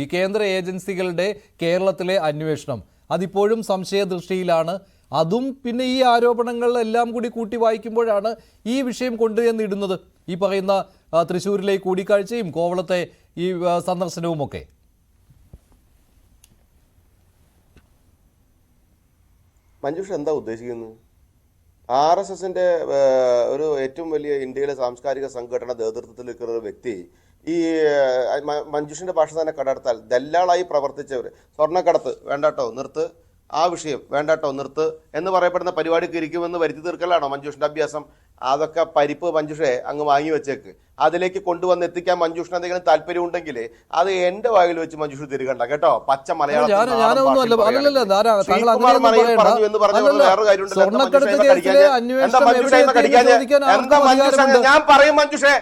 ഈ കേന്ദ്ര ഏജൻസികളുടെ കേരളത്തിലെ അന്വേഷണം അതിപ്പോഴും സംശയദൃഷ്ടിയിലാണ്. അതും പിന്നെ ഈ ആരോപണങ്ങൾ എല്ലാം കൂടി കൂട്ടി വായിക്കുമ്പോഴാണ് ഈ വിഷയം കൊണ്ടുവന്നിടുന്നത്. ഈ പറയുന്ന തൃശ്ശൂരിലെ കൂടിക്കാഴ്ചയും കോവളത്തെ ഈ സന്ദർശനവുമൊക്കെ. മഞ്ജുഷ എന്താ ഉദ്ദേശിക്കുന്നത്? RSSന്റെ ഒരു ഏറ്റവും വലിയ ഇന്ത്യയിലെ സാംസ്കാരിക സംഘടന നേതൃത്വത്തിൽ നിൽക്കുന്ന ഒരു വ്യക്തി ഈ മഞ്ജുഷിന്റെ ഭാഷ തന്നെ കടർത്താൽ ദല്ലാളായി പ്രവർത്തിച്ചവർ സ്വർണ്ണക്കടത്ത് വേണ്ടാട്ടോ നിർത്ത്, ആ വിഷയം വേണ്ടാട്ടോ നിർത്ത് എന്ന് പറയപ്പെടുന്ന പരിപാടിക്ക് ഇരിക്കുമെന്ന് വരുത്തി തീർക്കലാണോ മഞ്ജുഷിന്റെ അഭ്യാസം? അതൊക്കെ പരിപ്പ് മഞ്ജുഷെ അങ്ങ് വാങ്ങി വെച്ചേക്ക്. അതിലേക്ക് കൊണ്ടുവന്ന് എത്തിക്കാൻ മഞ്ജുഷിന് എന്തെങ്കിലും താല്പര്യം ഉണ്ടെങ്കിൽ അത് എന്റെ വായിൽ വെച്ച് മഞ്ജുഷ തിരുകണ്ട കേട്ടോ. പച്ച മലയാളം ഞാൻ പറയും മഞ്ജുഷെ,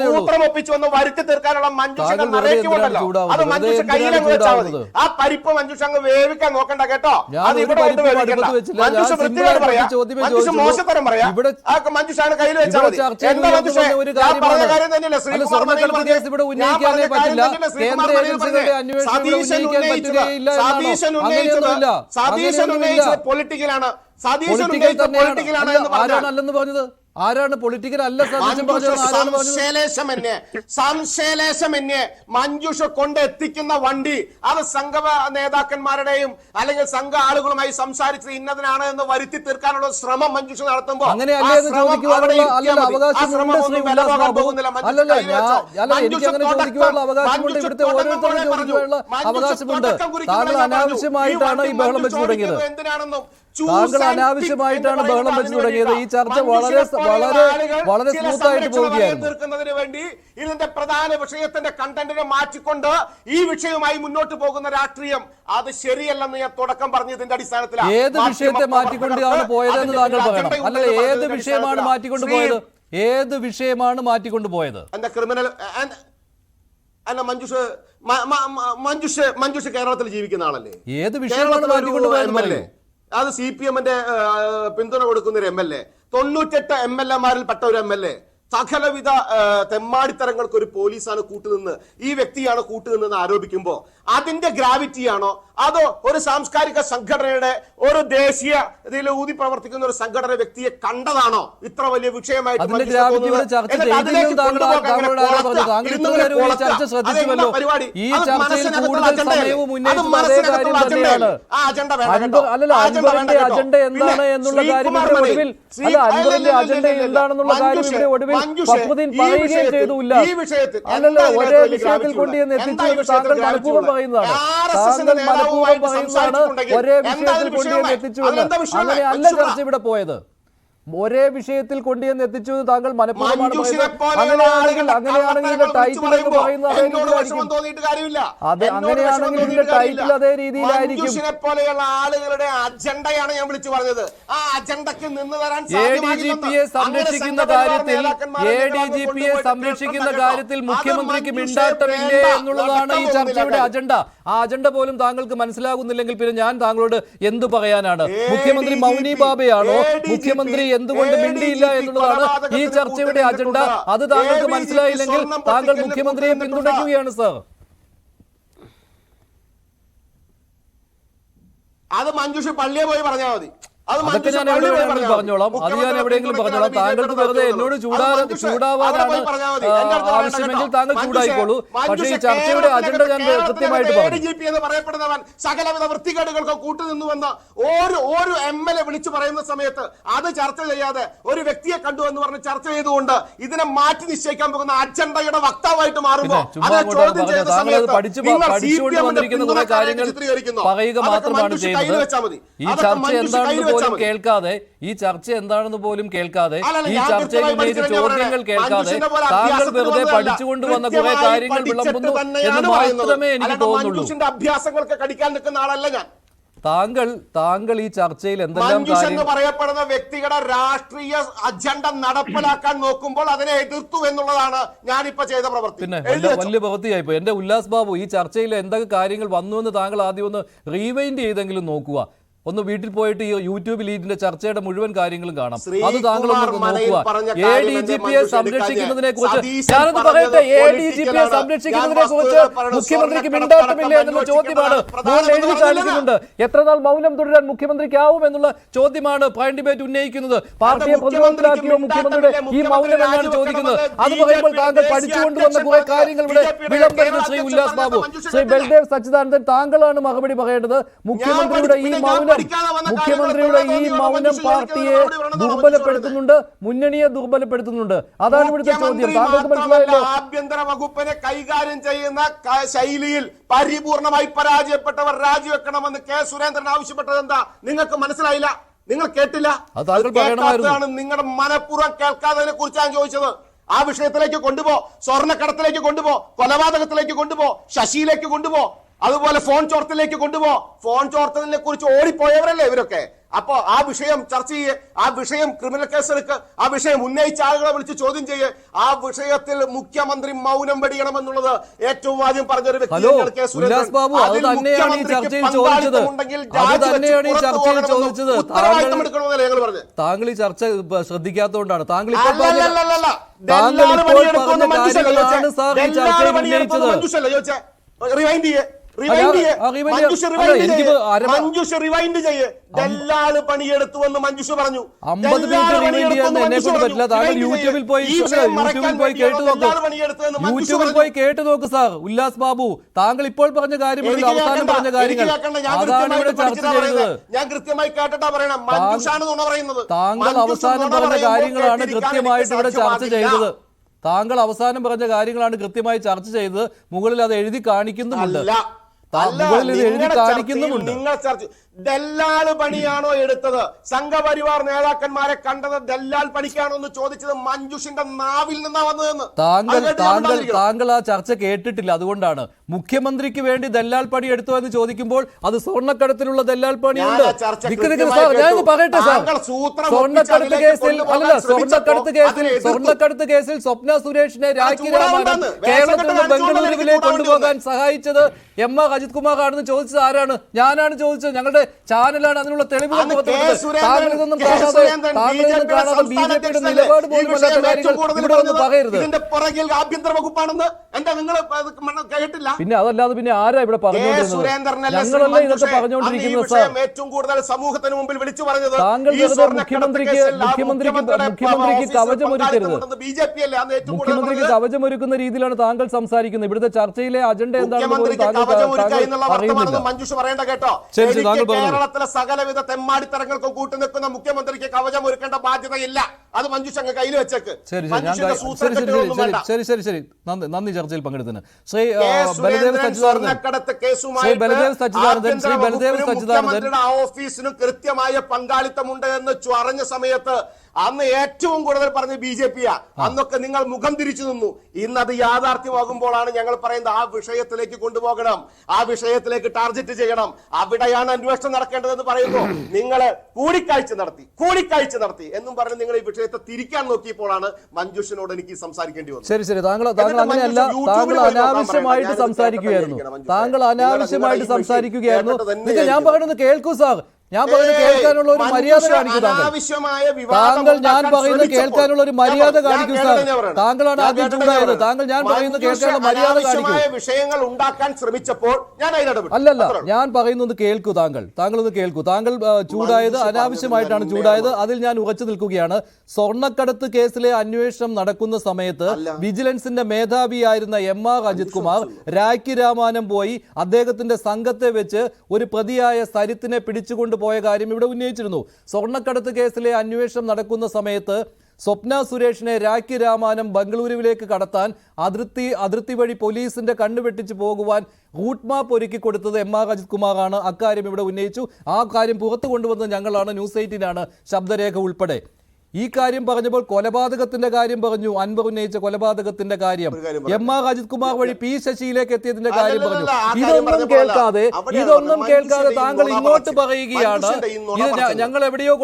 സൂത്രമൊപ്പിച്ചു വന്ന് വരുത്തി തീർക്കാനുള്ള മഞ്ജുഷയുടെ നരേറ്റീവുണ്ടല്ലോ, അത് മഞ്ജുഷ കയ്യിലങ്ങ് വെച്ചാൽ മതി. ആ പരിപ്പ് മഞ്ജുഷ അങ്ങ് വേവിക്കാൻ നോക്കണ്ട കേട്ടോ. അത് ഇവിടെ മഞ്ജുഷ വൃത്തിയോട് പറയാ, മോശത്തരം പറയാ, മഞ്ജുഷാണ് കയ്യിൽ വെച്ചാൽ മതി. എന്താ മഞ്ജുഷേ ഞാൻ പറഞ്ഞ കാര്യം തന്നെയല്ലേ ശ്രീകുമാർ മണിയിൽ പറഞ്ഞത്? സതീശൻ ഉന്നയിച്ചത് പൊളിറ്റിക്കലാണ്. സതീശൻ ഉന്നയിച്ചത് പൊളിറ്റിക്കലാണ് എന്ന് പറഞ്ഞത് ആരാണ്? പൊളിറ്റിക്കൽ അല്ല. സംശയലേശമന്യേ മഞ്ജുഷ കൊണ്ട് എത്തിക്കുന്ന വണ്ടി അത് സംഘ നേതാക്കന്മാരുടെയും അല്ലെങ്കിൽ സംഘ ആളുകളുമായി സംസാരിച്ചത് ഇന്നതിനാണ് എന്ന് വരുത്തി തീർക്കാനുള്ള ശ്രമം മഞ്ജുഷ നടത്തുമ്പോൾ അനാവശ്യമായിട്ടാണ് ഈ ബഹളം വെച്ച് തുടങ്ങിയത്. താങ്കൾ അനാവശ്യമായിട്ടാണ് ബഹളം വെച്ച് തുടങ്ങിയത്. ഈ ചർച്ച വളരെ വളരെ സ്മൂത്തായിട്ട് പോവുകയായിരുന്നു. തീർക്കുന്നതിന് വേണ്ടി ഇതിന്റെ പ്രധാന വിഷയത്തിന്റെ കണ്ടന്റിനെ മാറ്റിക്കൊണ്ട് ഈ വിഷയവുമായി മുന്നോട്ട് പോകുന്ന രാഷ്ട്രീയം അത് ശരിയല്ലെന്ന് ഞാൻ തുടക്കം പറഞ്ഞതിന്റെ അടിസ്ഥാനത്തിലാണ്. ഏത് വിഷയത്തെ മാറ്റിക്കൊണ്ടാണ് പോയതെന്ന് താങ്കൾ പറയണം. അല്ല, ഏത് വിഷയമാണ് മാറ്റിക്കൊണ്ടുപോയത്? ഏത് വിഷയമാണ് മാറ്റിക്കൊണ്ടുപോയത്? എന്താ ക്രിമിനൽ? അല്ല മഞ്ജുഷ കേരളത്തിൽ ജീവിക്കുന്ന ആളല്ലേ? ഏത് വിഷയമാണ് മാറ്റിക്കൊണ്ടുപോയത്? അത് CPMന്റെ പിന്തുണ കൊടുക്കുന്ന ഒരു MLA, 98 MLAമാരിൽ പെട്ട ഒരു MLA, സകലവിധ തെമ്മാടിത്തരങ്ങൾക്ക് ഒരു പോലീസാണ് കൂട്ടുനിന്ന്, ഈ വ്യക്തിയാണ് കൂട്ടുനിന്ന് ആരോപിക്കുമ്പോൾ അതിന്റെ ഗ്രാവിറ്റിയാണോ അതോ ഒരു സാംസ്കാരിക സംഘടനയുടെ ഒരു ദേശീയ ഇതിൽ ഊതി പ്രവർത്തിക്കുന്ന ഒരു സംഘടന വ്യക്തിയെ കണ്ടതാണോ ഇത്ര വലിയ വിഷയമായിട്ട്? അജണ്ട എന്താണ് എന്നുള്ള കാര്യം ഈ വിഷയത്തിൽ ഒരേ വിഷയത്തിൽ കൊണ്ടുവന്ന് എത്തിച്ചു താങ്കൾ മനഃപൂർവ്വം പറയുന്നതാണ്. താങ്കൾ മനഃപൂർവ്വം പറയുന്നതാണ് ഒരേ വിഷയത്തിൽ കൊണ്ടുവന്ന് എത്തിച്ചുവെന്ന്. അങ്ങനെ അല്ല ചർച്ച ഇവിടെ പോയത്. ഒരേ വിഷയത്തിൽ കൊണ്ടുവന്ന് എത്തിച്ചു താങ്കൾ മനഃപൂർവ്വമാണ് പറയുന്നത്. അങ്ങനെയാണെങ്കിൽ ഇതിന്റെ ടൈറ്റിൽ എന്ന് പറയുന്നത് അതേ രീതിയിലായിരിക്കും. അങ്ങനെയാണെങ്കിൽ ഇതിന്റെ ടൈറ്റിൽ അതേ രീതിയിലായിരിക്കും. പോലെയുള്ള ആളുകളുടെ അജണ്ടയാണ് ഞാൻ വിളിച്ചു പറഞ്ഞത്. ആ അജണ്ടയ്ക്ക് നിന്ന് തരാൻ ADGPയെ സംരക്ഷിക്കുന്ന കാര്യത്തിൽ മുഖ്യമന്ത്രിക്ക് മിണ്ടാട്ടമില്ലേ എന്നുള്ളതാണ് ഈ ചർച്ചയുടെ അജണ്ട. ആ അജണ്ട പോലും താങ്കൾക്ക് മനസ്സിലാകുന്നില്ലെങ്കിൽ പിന്നെ ഞാൻ താങ്കളോട് എന്തു പറയാനാണ്? മുഖ്യമന്ത്രി മൗനി ബാബയാണോ? മുഖ്യമന്ത്രി എന്തുകൊണ്ട് മിണ്ടിയില്ല എന്നുള്ളതാണ് ഈ ചർച്ചയുടെ അജണ്ട. അത് താങ്കൾക്ക് മനസ്സിലായില്ലെങ്കിൽ താങ്കൾ മുഖ്യമന്ത്രിയെ പിന്തുണയ്ക്കുകയാണ് സർ. അത് മഞ്ജുഷ പള്ളിയെ പോയി പറഞ്ഞാൽ മതി. അതൊക്കെ ഞാൻ എവിടെയെങ്കിലും പറഞ്ഞോളാം. അത് ഞാൻ എവിടെയെങ്കിലും പറഞ്ഞോളാം. താങ്കൾക്ക് വെറുതെ എന്നോട് ചൂടാവാനാണ് ആവശ്യമെങ്കിൽ താങ്കൾ ചൂടായിക്കോളൂ. പക്ഷേ ഈ ചർച്ചയുടെ അജണ്ട ഞാൻ കൃത്യമായിട്ട് പറഞ്ഞു. എന്ന് പറയപ്പെടുന്നവൻ സകലവിധ വൃത്തികേടുകൾക്ക് കൂട്ടുനിന്നുവെന്ന് ഒരു MLA വിളിച്ചു പറയുന്ന സമയത്ത് അത് ചർച്ച ചെയ്യാതെ ഒരു വ്യക്തിയെ കണ്ടു എന്ന് പറഞ്ഞ് ചർച്ച ചെയ്തുകൊണ്ട് ഇതിനെ മാറ്റി നിശ്ചയിക്കാൻ പോകുന്ന അജണ്ടയുടെ വക്താവായിട്ട് മാറുമ്പോൾ പഠിച്ചുകൊണ്ട് വന്നിരിക്കുന്ന കുറെ കാര്യങ്ങൾ പറയുക മാത്രമാണ് ചെയ്യുന്നത്. ഈ ചർച്ച എന്താണെന്ന് കേൾക്കാതെ, ഈ ചർച്ച എന്താണെന്ന് പോലും കേൾക്കാതെ, ഈ ചർച്ചയിൽ ഉന്നയിച്ച ചോദ്യങ്ങൾ കേൾക്കാതെ താങ്കൾ വെറുതെ പഠിച്ചുകൊണ്ടുവന്ന കുറെ കാര്യങ്ങൾ വിളമ്പുന്നു എന്ന് മാത്രമേ എനിക്ക് തോന്നുള്ളൂ. അഭ്യാസങ്ങൾക്ക് കടിക്കാൻ നിൽക്കുന്ന ആളല്ല ഞാൻ. താങ്കൾ ഈ ചർച്ചയിൽ എന്തെല്ലാം എന്ന് പറയപ്പെടുന്ന വ്യക്തികളുടെ രാഷ്ട്രീയ അജണ്ട നടപ്പിലാക്കാൻ നോക്കുമ്പോൾ അതിനെ എതിർത്തു എന്നുള്ളതാണ് ഞാനിപ്പോ ചെയ്ത പ്രവൃത്തി. പിന്നെ വലിയ പ്രവൃത്തിയായിപ്പോ. എന്റെ ഉല്ലാസ് ബാബു, ഈ ചർച്ചയിൽ എന്തൊക്കെ കാര്യങ്ങൾ വന്നു എന്ന് താങ്കൾ ആദ്യം ഒന്ന് റീവൈൻഡ് ചെയ്തെങ്കിലും നോക്കുക. ഒന്ന് വീട്ടിൽ പോയിട്ട് ഈ യൂട്യൂബിൽ ഇതിന്റെ ചർച്ചയുടെ മുഴുവൻ കാര്യങ്ങളും കാണാം. അത് ശ്രീകുമാർ താങ്കളൊന്ന് മനയിൽ നോക്കുക. പറഞ്ഞ എ കാര്യം ഡി എന്റെ ജി പിയെ മഞ്ജുഷ സംരക്ഷിക്കുന്നതിനെ കുറിച്ച് സതീശൻ ഞാനൊന്ന് പറഞ്ഞത് പറയട്ടെ. എ ഡി ജി പിയെ പൊളിറ്റിക്കലാണ്. സംരക്ഷിക്കുന്നതിനെ ഞാൻ കുറിച്ച് വസ്തുത പറയുന്നു. മുഖ്യമന്ത്രിക്ക് സ്വർണ്ണക്കടത്ത് മിണ്ടാട്ടമില്ല എന്നുള്ള ചോദ്യമാണ് മുകളിൽ എഴുതി കാണിക്കുന്നുണ്ട്. എത്ര നാൾ മൗനം തുടരാൻ മുഖ്യമന്ത്രിക്കാവും എന്നുള്ള ചോദ്യമാണ് പ്രൈം ഡിബേറ്റ് ഉന്നയിക്കുന്നത്. പാർട്ടിയെ പ്രതിരോധത്തിലാക്കിയോ മുഖ്യമന്ത്രിയുടെ ഈ മൗനം എന്നാണ് ചോദിക്കുന്നത്. അത് പറയുമ്പോൾ താങ്കൾ പഠിച്ചുകൊണ്ടുവന്ന കുറെ കാര്യങ്ങൾ ഇവിടെ വിളംബരുന്നു. ശ്രീ ഉല്ലാസ് ബാബു, ശ്രീ ബൽദേവ് സച്ചിദാനന്ദൻ, താങ്കളാണ് മറുപടി പറയേണ്ടത്. മുഖ്യമന്ത്രിയുടെ ഈ മൗനം പാർട്ടിയെ ദുർബലപ്പെടുത്തുന്നുണ്ട്, മുന്നണിയെ ദുർബലപ്പെടുത്തുന്നുണ്ട്. അതാണ് ഇവിടുത്തെ ചോദ്യം. താങ്കൾക്ക് മനസ്സിലായല്ലോ. ആഭ്യന്തര വകുപ്പിനെ കൈകാര്യം ചെയ്യുന്ന ശൈലിയിൽ പരിപൂർണമായി പരാജയപ്പെട്ടവർ രാജിവെക്കണമെന്ന് കെ സുരേന്ദ്രൻ ആവശ്യപ്പെട്ടത് എന്താ? നിങ്ങൾക്ക് മനസ്സിലായില്ല? നിങ്ങൾ കേട്ടില്ല? കേൾക്കാത്തതാണ്. നിങ്ങളുടെ മനഃപൂർവ്വം കേൾക്കാത്തതിനെ കുറിച്ചാണ് ചോദിച്ചത്. ആ വിഷയത്തിലേക്ക് കൊണ്ടുപോ, സ്വർണ്ണക്കടത്തിലേക്ക് കൊണ്ടുപോ, കൊലപാതകത്തിലേക്ക് കൊണ്ടുപോ, ശശിയിലേക്ക് കൊണ്ടുപോ, അതുപോലെ ഫോൺ ചോർത്തലിലേക്ക് കൊണ്ടുപോ. ഫോൺ ചോർത്തലിനെ കുറിച്ച് ഓടിപ്പോയവരല്ലേ ഇവരൊക്കെ. അപ്പോ ആ വിഷയം ചർച്ച ചെയ്യേ, ആ വിഷയം ക്രിമിനൽ കേസെടുക്ക്, ആ വിഷയം ഉന്നയിച്ച ആളുകളെ വിളിച്ച് ചോദ്യം ചെയ്യേ. ആ വിഷയത്തിൽ മുഖ്യമന്ത്രി മൗനം വെടിയണമെന്നുള്ളത് ഏറ്റവും ആദ്യം പറഞ്ഞൊരു വ്യക്തിയാണ് കെ സുരേന്ദ്രൻ. താങ്കൾ ഈ ചർച്ച ശ്രദ്ധിക്കാത്തതുകൊണ്ടാണ് താങ്കൾ ദല്ലാള് പണിയെടുത്തുവെന്ന് മഞ്ജുഷ പറഞ്ഞു. യൂട്യൂബിൽ പോയി കേട്ടു നോക്ക് സാർ. ഉല്ലാസ് ബാബു, താങ്കൾ ഇപ്പോൾ പറഞ്ഞ കാര്യമുണ്ടല്ലോ, അവസാനം പറഞ്ഞ കാര്യങ്ങൾ, അതാണ് ഇവിടെ ചർച്ച ചെയ്തത്. ഞാൻ കൃത്യമായി കേട്ടിട്ടാ പറയണം. മഞ്ജുഷാണ് നുണ പറയുന്നത്. താങ്കൾ അവസാനം പറഞ്ഞ കാര്യങ്ങളാണ് കൃത്യമായിട്ട് ഇവിടെ ചർച്ച ചെയ്തത്. താങ്കൾ അവസാനം പറഞ്ഞ കാര്യങ്ങളാണ് കൃത്യമായി ചർച്ച ചെയ്തത്. മുകളിൽ അത് എഴുതി കാണിക്കുന്നുമുണ്ട്. നിങ്ങൾ ചർച്ച ദല്ലാള് പണിയാണോ എടുത്തത്? സംഘപരിവാർ നേതാക്കന്മാരെ കണ്ടത് ദല്ലാൽ പണിക്കാണോ എന്ന് ചോദിച്ചത് മഞ്ജുഷിന്റെ നാവിൽ നിന്നാ വന്നതെന്ന് താങ്കൾ ആ ചർച്ച കേട്ടിട്ടില്ല. അതുകൊണ്ടാണ് മുഖ്യമന്ത്രിക്ക് വേണ്ടി ദല്ലാൽ പണി എടുത്തോ എന്ന് ചോദിക്കുമ്പോൾ അത് സ്വർണ്ണക്കടത്തിലുള്ള ദല്ലാൽ പണിയുണ്ട്. ഞാൻ പറയട്ടെ സാർ, സ്വർണ്ണക്കടത്ത് കേസിൽ സ്വപ്ന സുരേഷിനെ രാഖി രാമാനം കേരളത്തിൽ നിന്ന് ബംഗളൂരുവിലേക്ക് കൊണ്ടുപോകാൻ സഹായിച്ചത് എം ആർ അജിത് കുമാർ ആണെന്ന് ചോദിച്ചത് ആരാണ്? ഞാനാണ് ചോദിച്ചത്. ഞങ്ങളുടെ ചാനലാണ് അതിനുള്ള തെളിവ് താങ്കളിതൊന്നും കാണാതെ ബിജെപിയുടെ നിലപാട് പോലും അല്ലാത്ത കാര്യങ്ങൾ ഇവിടെ ഒന്നും പറയരുത്. പിന്നെ അതല്ലാതെ പിന്നെ ആരാ ഇവിടെ പറഞ്ഞുകൊണ്ടിരുന്നത്? ഞങ്ങളല്ല ഇതൊക്കെ പറഞ്ഞുകൊണ്ടിരിക്കുന്നത് സാർ. സമൂഹത്തിന് മുമ്പിൽ വിളിച്ചു പറഞ്ഞത് താങ്കൾ മുഖ്യമന്ത്രിക്ക് കവചമൊരുക്കരുത്. മുഖ്യമന്ത്രിക്ക് കവചമൊരുക്കുന്ന രീതിയിലാണ് താങ്കൾ സംസാരിക്കുന്നത്. ഇവിടുത്തെ ചർച്ചയിലെ അജണ്ട എന്താണെന്ന് മഞ്ജുഷ പറയേണ്ട കേട്ടോ. കേരളത്തിലെ സകലവിധ തെമ്മാടിത്തരങ്ങൾക്കും കൂട്ടുനിൽക്കുന്ന മുഖ്യമന്ത്രിക്ക് കവചം ഒരുക്കേണ്ട ബാധ്യതയില്ല. അത് മഞ്ജുഷ അങ്ങ് കയ്യിൽ വെച്ചേക്ക്. ശരി. നന്ദി ചർച്ചയിൽ പങ്കെടുത്തതിന്. ശ്രീ ബലദേവ് സച്ചിദാനന്ദൻ ഓഫീസിനും കൃത്യമായ പങ്കാളിത്തമുണ്ട് എന്ന് പറഞ്ഞ സമയത്ത് അന്ന് ഏറ്റവും കൂടുതൽ പറഞ്ഞ ബിജെപിയാ. അന്നൊക്കെ നിങ്ങൾ മുഖം തിരിച്ചു നിന്നു. ഇന്നത് യാഥാർത്ഥ്യമാകുമ്പോഴാണ് ഞങ്ങൾ പറയുന്നത് ആ വിഷയത്തിലേക്ക് കൊണ്ടുപോകണം, ആ വിഷയത്തിലേക്ക് ടാർഗറ്റ് ചെയ്യണം, അവിടെയാണ് അന്വേഷണം നടക്കേണ്ടതെന്ന് പറയുന്നു. നിങ്ങൾ കൂടിക്കാഴ്ച നടത്തി എന്നും പറഞ്ഞ് നിങ്ങൾ ഈ വിഷയത്തെ തിരിക്കാൻ നോക്കിയപ്പോഴാണ് മഞ്ജുഷിനോട് എനിക്ക് സംസാരിക്കേണ്ടി വന്നത്. ശരി. താങ്കൾ അങ്ങനെയല്ല. താങ്കൾ അനാവശ്യമായിട്ട് സംസാരിക്കുകയായിരുന്നു. ഞാൻ പറയുന്നത് കേൾക്കൂ സാർ. ഞാൻ പറയുന്നത് കേൾക്കാനുള്ള ഒരു മര്യാദ കാണിക്കൂ. താങ്കൾ ഞാൻ പറയുന്നത് കേൾക്കാനുള്ള ഒരു മര്യാദ കാണിക്കൂ സാർ. താങ്കളാണ് ആദ്യം ചൂടായത്. താങ്കൾ ഞാൻ പറയുന്നത് കേൾക്കാനുള്ള മര്യാദ കാണിക്കൂ. വിഷയങ്ങൾ ഉണ്ടാക്കാൻ ശ്രമിച്ചപ്പോൾ അല്ലല്ല, ഞാൻ പറയുന്നത് കേൾക്കൂ. താങ്കളൊന്ന് കേൾക്കൂ. താങ്കൾ ചൂടായത് അനാവശ്യമായിട്ടാണ് ചൂടായത്. അതിൽ ഞാൻ ഉറച്ചു നിൽക്കുകയാണ്. സ്വർണ്ണക്കടത്ത് കേസിലെ അന്വേഷണം നടക്കുന്ന സമയത്ത് വിജിലൻസിന്റെ മേധാവിയായിരുന്ന എം ആർ അജിത് കുമാർ രാഖി രാമാനം പോയി അദ്ദേഹത്തിന്റെ സംഘത്തെ വെച്ച് ഒരു പ്രതിയായ സരിത്തിനെ പിടിച്ചുകൊണ്ട് പോയ കാര്യം ഇവിടെ ഉന്നയിച്ചിരുന്നു. സ്വർണ്ണക്കടത്ത് കേസിലെ അന്വേഷണം നടക്കുന്ന സമയത്ത് സ്വപ്ന സുരേഷിനെ രാഖി രാമാനം ബംഗളൂരുവിലേക്ക് കടത്താൻ അതിർത്തി വഴി പോലീസിന്റെ കണ്ണുവെട്ടിച്ച് പോകുവാൻ റൂട്ട് മാപ്പ് ഒരുക്കി കൊടുത്തത് എം ആർ അജിത് കുമാറാണ്. അക്കാര്യം ഇവിടെ ഉന്നയിച്ചു. ആ കാര്യം പുറത്തു കൊണ്ടുവന്നത് ഞങ്ങളാണ്, ന്യൂസ് 18 ശബ്ദരേഖ ഉൾപ്പെടെ. ഈ കാര്യം പറഞ്ഞപ്പോൾ കൊലപാതകത്തിന്റെ കാര്യം പറഞ്ഞു. അൻവർ ഉന്നയിച്ച കൊലപാതകത്തിന്റെ കാര്യം, എം ആർ അജിത് കുമാർ വഴി പി ശശിയിലേക്ക് എത്തിയതിന്റെ കാര്യം പറഞ്ഞു. ഇതൊന്നും കേൾക്കാതെ താങ്കൾ ഇങ്ങോട്ട് പറയുകയാണ് ഇത് ഞങ്ങൾ എവിടെയോ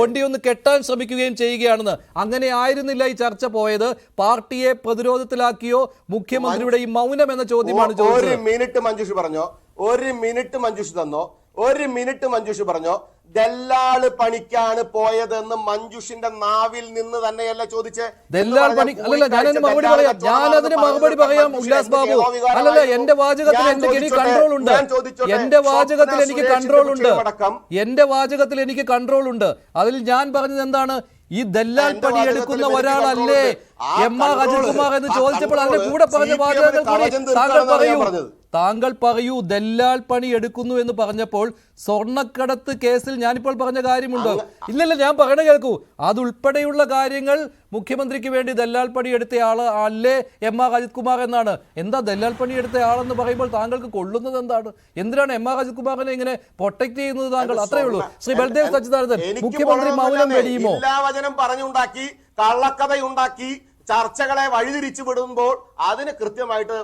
കൊണ്ടുവന്ന് കെട്ടാൻ ശ്രമിക്കുകയും ചെയ്യുകയാണെന്ന്. അങ്ങനെ ആയിരുന്നില്ല ഈ ചർച്ച പോയത്. പാർട്ടിയെ പ്രതിരോധത്തിലാക്കിയോ മുഖ്യമന്ത്രിയുടെ ഈ മൗനം എന്ന ചോദ്യമാണ് ചോദിച്ചത്. ഒരു മിനിറ്റ് മഞ്ജുഷ് തന്നോ. ഒരു മിനിറ്റ് മഞ്ജുഷ് പറഞ്ഞോ ദല്ലാള് പണിക്കാണ് പോയതെന്ന് മഞ്ജുഷിന്റെ നാവിൽ നിന്ന് തന്നെയല്ല ചോദിച്ചേ. ദല്ലാൾ പണി അല്ലല്ല, ഞാനതിന് മറുപടി പറയാം. ഞാനതിന് മറുപടി പറയാം ഉല്ലാസ് ബാബു. അല്ലല്ല, എന്റെ വാചകത്തിൽ എനിക്ക് കൺട്രോൾ ഉണ്ട്. എന്റെ വാചകത്തിൽ എനിക്ക് കൺട്രോൾ ഉണ്ട്. എന്റെ വാചകത്തിൽ എനിക്ക് കൺട്രോൾ ഉണ്ട്. അതിൽ ഞാൻ പറഞ്ഞത് എന്താണ്? ഈ ദല്ലാൽ പണി എടുക്കുന്ന ഒരാളല്ലേ എം ആർ അജിത് കുമാർ എന്ന് ചോദിച്ചപ്പോൾ അതിന്റെ കൂടെ പറഞ്ഞ വാചകങ്ങൾ കൂടി താങ്കൾ പറയൂ. ദല്ലാൽ പണി എടുക്കുന്നു എന്ന് പറഞ്ഞപ്പോൾ സ്വർണ്ണക്കടത്ത് കേസിൽ ഞാനിപ്പോൾ പറഞ്ഞ കാര്യമുണ്ട്. ഇല്ലല്ല, ഞാൻ പറയണ കേൾക്കൂ. അതുൾപ്പെടെയുള്ള കാര്യങ്ങൾ മുഖ്യമന്ത്രിക്ക് വേണ്ടി ദല്ലാൽ പണി എടുത്ത ആള് അല്ലേ എം ആർ അജിത് കുമാർ എന്നാണ്. എന്താ ദല്ലാൽ പണി എടുത്ത ആളെന്ന് പറയുമ്പോൾ താങ്കൾക്ക് കൊള്ളുന്നത് എന്താണ്? എന്തിനാണ് എം ആർ അജിത് കുമാറിനെ ഇങ്ങനെ പ്രൊട്ടക്ട് ചെയ്യുന്നത് താങ്കൾ? അത്രയേ ഉള്ളൂ. ശ്രീ ബൽദേവ് സച്ചിദാനന്ദൻ, മുഖ്യമന്ത്രി മൗനം വെടിയുമോ? വചനം പറഞ്ഞുണ്ടാക്കി, കള്ളക്കഥയുണ്ടാക്കി, ചർച്ചകളെ വഴിതിരിച്ചു വിടുമ്പോൾ അതിന് കൃത്യമായിട്ട്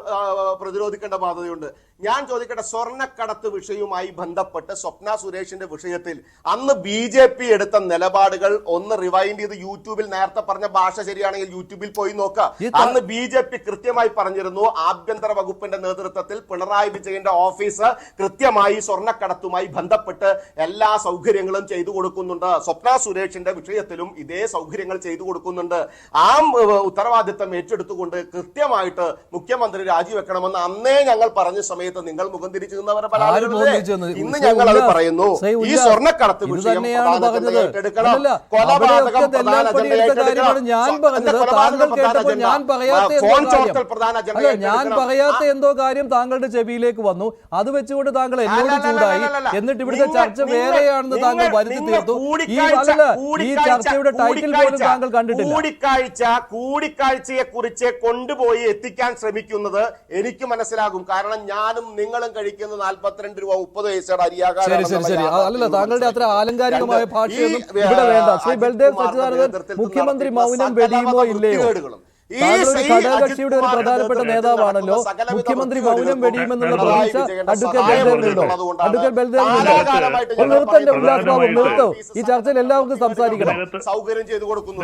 പ്രതിരോധിക്കേണ്ട ബാധ്യതയുണ്ട്. ഞാൻ ചോദിക്കട്ടെ, സ്വർണ്ണക്കടത്ത് വിഷയവുമായി ബന്ധപ്പെട്ട് സ്വപ്ന സുരേഷിന്റെ വിഷയത്തിൽ അന്ന് BJP എടുത്ത നിലപാടുകൾ ഒന്ന് റിവൈൻഡ് ചെയ്ത് യൂട്യൂബിൽ, നേരത്തെ പറഞ്ഞ ഭാഷ ശരിയാണെങ്കിൽ യൂട്യൂബിൽ പോയി നോക്കാം. അന്ന് BJP കൃത്യമായി പറഞ്ഞിരുന്നു, ആഭ്യന്തര വകുപ്പിന്റെ നേതൃത്വത്തിൽ പിണറായി വിജയന്റെ ഓഫീസ് കൃത്യമായി സ്വർണ്ണക്കടത്തുമായി ബന്ധപ്പെട്ട് എല്ലാ സൗകര്യങ്ങളും ചെയ്തു കൊടുക്കുന്നുണ്ട്. സ്വപ്ന സുരേഷിന്റെ വിഷയത്തിലും ഇതേ സൗകര്യങ്ങൾ ചെയ്തു കൊടുക്കുന്നുണ്ട്. ആ ഉത്തരവാദിത്തം ഏറ്റെടുത്തുകൊണ്ട് കൃത്യമായിട്ട് മുഖ്യമന്ത്രി രാജിവെക്കണമെന്ന് അന്നേ ഞങ്ങൾ പറഞ്ഞ സമയത്ത് നിങ്ങൾ മുഖം തിരിച്ചു നിന്നവരെ പല ഇന്ന് ഞങ്ങൾ അത് പറയുന്നു. ഈ സ്വർണ്ണക്കടത്ത് വിഷയം ഞാൻ പറയാത്ത എന്തോ കാര്യം താങ്കളുടെ ചെവിയിലേക്ക് വന്നു. അത് വെച്ചുകൊണ്ട് താങ്കൾ എന്നോട് ചൂടായി. എന്നിട്ട് ഇവിടുത്തെ ചർച്ച വേറെയാണെന്ന് താങ്കൾ വരുത്തി തീർത്തു. ഈ ചർച്ചയുടെ ടൈറ്റിൽ പോലും താങ്കൾ കണ്ടിട്ടില്ല. കൂടിക്കാഴ്ചയെ കുറിച്ച് കൊണ്ടുപോയി എത്തിക്കാൻ ശ്രമിക്കുന്നത് എനിക്ക് മനസ്സിലാകും. കാരണം ഞാനും നിങ്ങളും കഴിക്കുന്ന 42 രൂപ 30 പൈസയുടെ അരിയാകാരം. അല്ലല്ല, താങ്കളുടെ അത്ര ആലങ്കാരികമായ ഭാഷയൊന്നും ഇവിടെ വേണ്ട. ശ്രീ ബൽദേവ് സച്ചിദാനന്ദൻ, മുഖ്യമന്ത്രി മൗനം വെടിയുമോ ഇല്ലയോ? ഘടകകക്ഷിയുടെ ഒരു പ്രധാനപ്പെട്ട നേതാവാണല്ലോ. മുഖ്യമന്ത്രി മൗനം വെടിയുമെന്നുള്ള പ്രതീക്ഷ അഡ്വക്കേറ്റ് ബൽദേവ് നിർത്തന്റെ ഉല്ലാസ് ബാബു നിർത്തോ. ഈ ചർച്ചയിൽ എല്ലാവർക്കും സംസാരിക്കണം. സൗകര്യം ചെയ്തു കൊടുക്കുന്നു.